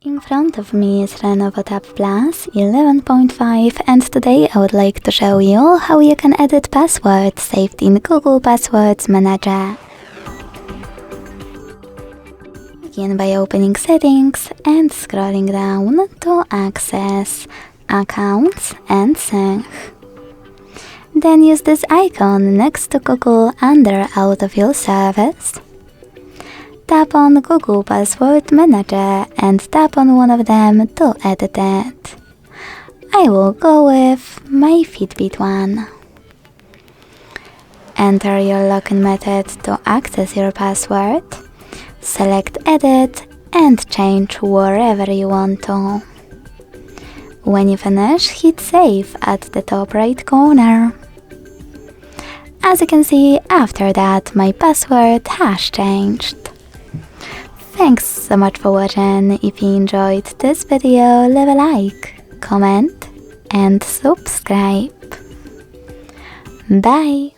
In front of me is Lenovo Tab Plus 11.5, and today I would like to show you how you can edit passwords saved in Google Passwords Manager. Begin by opening Settings and scrolling down to access Accounts and Sync. Then use this icon next to Google under Autofill Service. Tap on Google Password Manager and tap on one of them to edit it. I will go with my Fitbit one. Enter your login method to access your password. Select Edit and change wherever you want to. When you finish, hit Save at the top right corner. As you can see, after that my password has changed. Thanks so much for watching. If you enjoyed this video, leave a like, comment and subscribe. Bye!